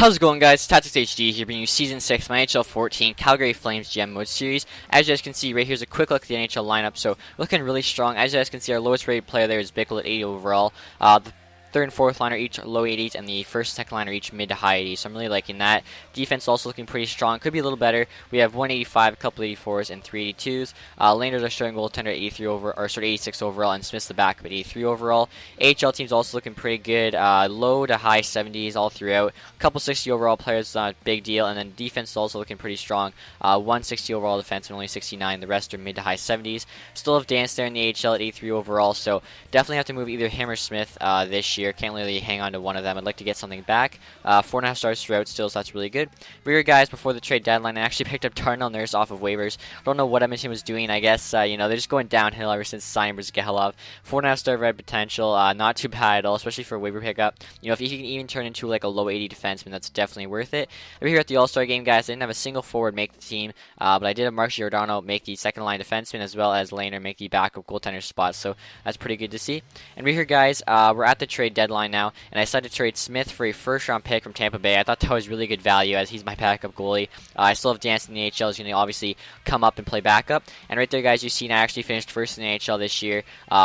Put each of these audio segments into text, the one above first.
How's it going, guys? TacTixHD here, bringing you Season 6 of my NHL 14 Calgary Flames GM Mode Series. As you guys can see, right here's a quick look at the NHL lineup. So, looking really strong. As you guys can see, our lowest rated player there is Bickle at 80 overall. The third and fourth liner each low 80s, and the first and second liner each mid to high 80s. So I'm really liking that. Defense also looking pretty strong. Could be a little better. We have 185, a couple 84s, and 382s. Landers are starting goaltender at 83 or 86 overall, and Smith's the backup at 83 overall. AHL team's also looking pretty good. Low to high 70s all throughout. A couple 60 overall players, not a big deal. And then defense is also looking pretty strong. 160 overall defense and only 69. The rest are mid to high 70s. Still have Dance there in the AHL at 83 overall. So definitely have to move either him or Smith this year. Can't really hang on to one of them. I'd like to get something back. 4.5 stars throughout still, so that's really good. Rear guys, before the trade deadline, I actually picked up Darnell Nurse off of waivers. Don't know what Edmonton was doing. I guess they're just going downhill ever since signing Brzgalov. 4.5 star red potential, not too bad at all, especially for a waiver pickup. If he can even turn into like a low 80 defenseman, that's definitely worth it. We're here at the All-Star game, guys. I didn't have a single forward make the team, but I did have Mark Giordano make the second line defenseman, as well as Laner make the backup goaltender spot. So that's pretty good to see. And we're here, guys. We're at the trade deadline now, and I decided to trade Smith for a first-round pick from Tampa Bay. I thought that was really good value, as he's my backup goalie. I still have Dance in the AHL. He's going to obviously come up and play backup. And right there, guys, you see I actually finished first in the AHL this year,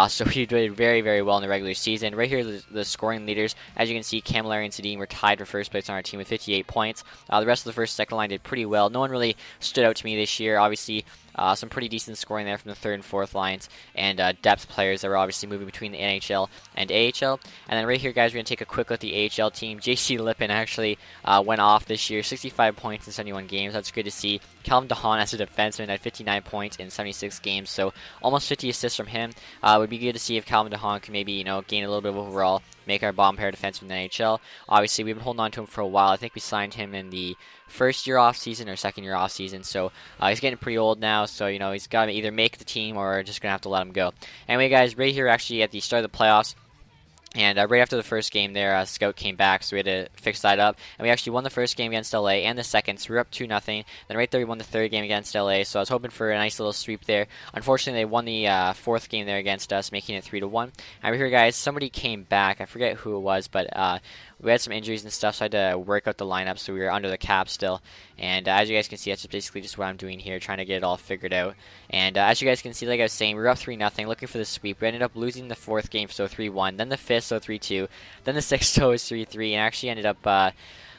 so he did very, very well in the regular season. Right here, the scoring leaders. As you can see, Camilleri and Sedin were tied for first place on our team with 58 points. The rest of the first and second line did pretty well. No one really stood out to me this year. Obviously, some pretty decent scoring there from the third and fourth lines, and depth players that were obviously moving between the NHL and AHL. And then right here, guys, we're going to take a quick look at the AHL team. J.C. Lippin actually went off this year, 65 points in 71 games. That's good to see. Calvin DeHaan as a defenseman had 59 points in 76 games, so almost 50 assists from him. It would be good to see if Calvin DeHaan could maybe gain a little bit of overall, make our bottom pair defenseman in the NHL. Obviously, we've been holding on to him for a while. I think we signed him in the first year off season or second year off season, so he's getting pretty old now, so he's got to either make the team or just gonna have to let him go. Anyway, guys, right here actually at the start of the playoffs, and right after the first game there, Scout came back, so we had to fix that up. And we actually won the first game against LA and the second, so we were up 2-0. Then right there, we won the third game against LA, so I was hoping for a nice little sweep there. Unfortunately, they won the fourth game there against us, making it 3-1. And here, guys, somebody came back. I forget who it was, but we had some injuries and stuff, so I had to work out the lineup, so we were under the cap still. And as you guys can see, that's basically just what I'm doing here, trying to get it all figured out. And as you guys can see, like I was saying, we were up 3-0, looking for the sweep. We ended up losing the fourth game, so 3-1, then the fifth, so 3-2, then the sixth, so it was 3-3, and actually ended up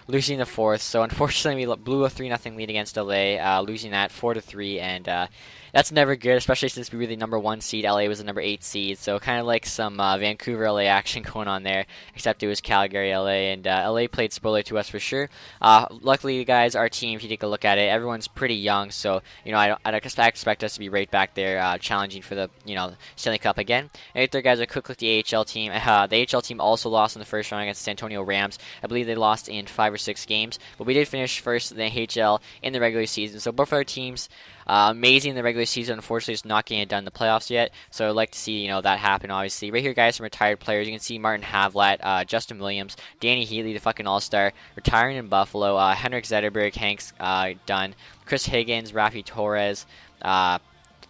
losing the fourth. So unfortunately, we blew a 3-0 lead against LA, losing that 4-3, and that's never good, especially since we were the number 1 seed. LA was the number 8 seed, so kind of like some Vancouver LA action going on there, except it was Calgary LA, and LA played spoiler to us for sure. Luckily, guys, our team, if you take a look at it, everyone's pretty young, so I expect us to be right back there, challenging for the Stanley Cup again. And right there, guys, a quick look at the AHL team. The AHL team also lost in the first round against the San Antonio Rams. I believe they lost in 5 or 6 games, but we did finish first in the AHL in the regular season. So both our teams, amazing in the regular season. Unfortunately, it's not getting it done in the playoffs yet. So I'd like to see that happen. Obviously, right here, guys, some retired players. You can see Martin Havlat, Justin Williams, Danny Heatley, the fucking all-star, retiring in Buffalo. Henrik Zetterberg, Hank's done. Chris Higgins, Rafi Torres. I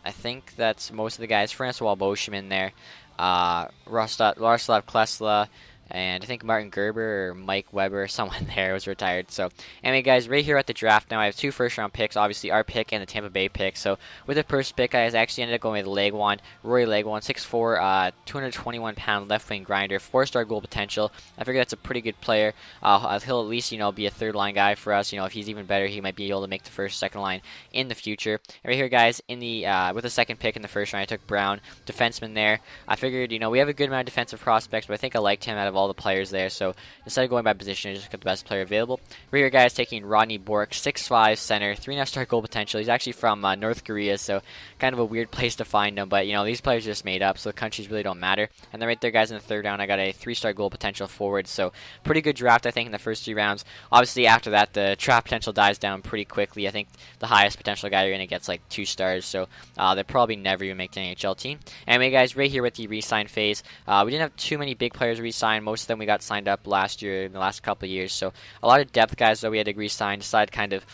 think that's most of the guys. Francois Beauchamp in there. Roslav Klesla. And I think Martin Gerber or Mike Weber, someone there was retired. So anyway, guys, right here at the draft now, I have 2 first-round picks, obviously our pick and the Tampa Bay pick. So with the first pick, I actually ended up going with Rory Legwand, 6'4", 221-pound left-wing grinder, 4-star goal potential. I figure that's a pretty good player. He'll at least, be a third-line guy for us. If he's even better, he might be able to make the first, second line in the future. And right here, guys, in the with the second pick in the first round, I took Brown, defenseman there. I figured, we have a good amount of defensive prospects, but I think I liked him out of all the players there, so instead of going by position, I just got the best player available. Right here, guys, taking Rodney Bork, 6'5", center, 3.5 star goal potential. He's actually from North Korea, so kind of a weird place to find him, but these players are just made up, so the countries really don't matter. And then right there, guys, in the third round, I got a 3-star goal potential forward, so pretty good draft, I think, in the first 3 rounds. Obviously, after that, the draft potential dies down pretty quickly. I think the highest potential guy you're going to get is like 2 stars, so they'll probably never even make the NHL team. Anyway, guys, right here with the re-sign phase, we didn't have too many big players re-sign. Most of them we got signed up last year, in the last couple of years, so a lot of depth guys that we had to re-sign, decide kind of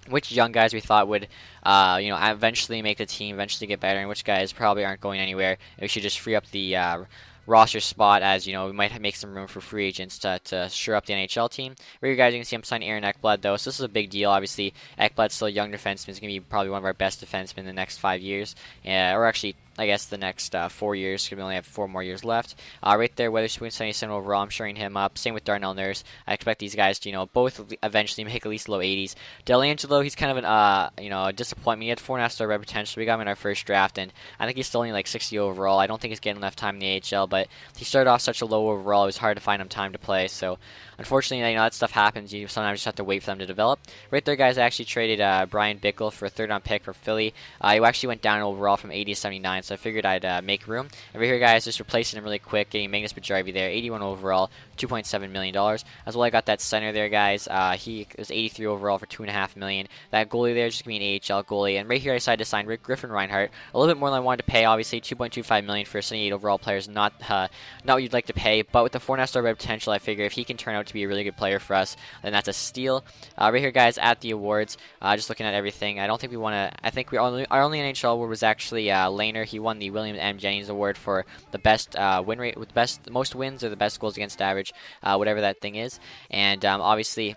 which young guys we thought would, eventually make the team, eventually get better, and which guys probably aren't going anywhere. And we should just free up the roster spot, as you know, we might make some room for free agents to shore up the NHL team. Right here, guys, you can see I'm signing Aaron Ekblad, though, so this is a big deal. Obviously, Ekblad's still a young defenseman. He's going to be probably one of our best defensemen in the next 5 years, or actually, I guess the next 4 years, because we only have 4 more years left. Right there, Weatherspoon 77 overall, I'm shoring him up. Same with Darnell Nurse. I expect these guys to, both eventually make at least low 80s. Delangelo, he's kind of an, a disappointment. He had 4.5-star red potential. We got him in our first draft, and I think he's still only like 60 overall. I don't think he's getting enough time in the AHL, but he started off such a low overall, it was hard to find him time to play. So, unfortunately, that stuff happens. You sometimes just have to wait for them to develop. Right there, guys, I actually traded Brian Bickle for a 3rd-round pick for Philly. He actually went down overall from 80 to 79, so I figured I'd make room. Over here, guys, just replacing him really quick, getting Magnus Bajarvi there, 81 overall, $2.7 million. As well, I got that center there, guys. He was 83 overall for $2.5 million. That goalie there is just going to be an AHL goalie. And right here, I decided to sign Rick Griffin Reinhardt. A little bit more than I wanted to pay, obviously. $2.25 million for a 78 overall player is not what you'd like to pay. But with the 4.5-star red potential, I figure if he can turn out to be a really good player for us, then that's a steal. Right here, guys, at the awards, just looking at everything. I don't think we want to. I think our only NHL award was actually Lehner. He won the William M. Jennings Award for the best win rate, with the most wins or the best goals against average, whatever that thing is. And obviously,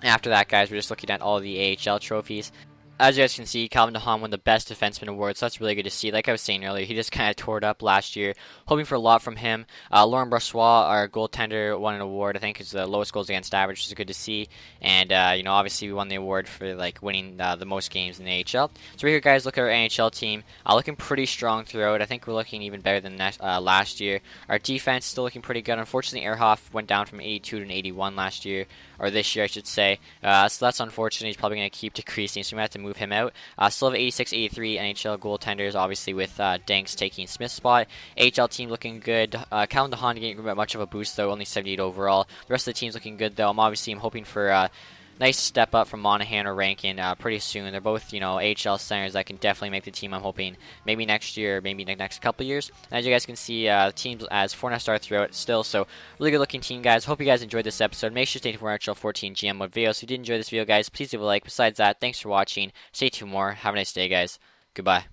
after that, guys, we're just looking at all the AHL trophies. As you guys can see, Calvin DeHaan won the Best Defenseman Award, so that's really good to see. Like I was saying earlier, he just kind of tore it up last year. Hoping for a lot from him. Laurent Brossoit, our goaltender, won an award. I think it's the lowest goals against average, which is good to see. And, obviously we won the award for winning the most games in the AHL. So right here, guys, look at our NHL team. Looking pretty strong throughout. I think we're looking even better than last year. Our defense still looking pretty good. Unfortunately, Ehrhoff went down from 82 to an 81 last year, or this year, I should say. So that's unfortunate. He's probably going to keep decreasing, so we might have to move him out. Still have 86, 83 NHL goaltenders, obviously with Danks taking Smith's spot. AHL team looking good. Calvin DeHaan getting much of a boost, though, only 78 overall. The rest of the team's looking good, though. I'm hoping for a nice step up from Monahan or Rankin pretty soon. They're both, AHL centers that can definitely make the team. I'm hoping maybe next year, maybe the next couple years. And as you guys can see, the team's as 4.5-star throughout still, so really good looking team, guys. Hope you guys enjoyed this episode. Make sure to stay tuned for NHL 14 GM mode videos. If you did enjoy this video, guys, please leave a like. Besides that, thanks for watching. Stay tuned more. Have a nice day, guys. Goodbye.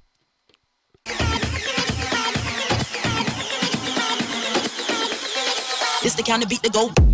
It's the kind of beat that go.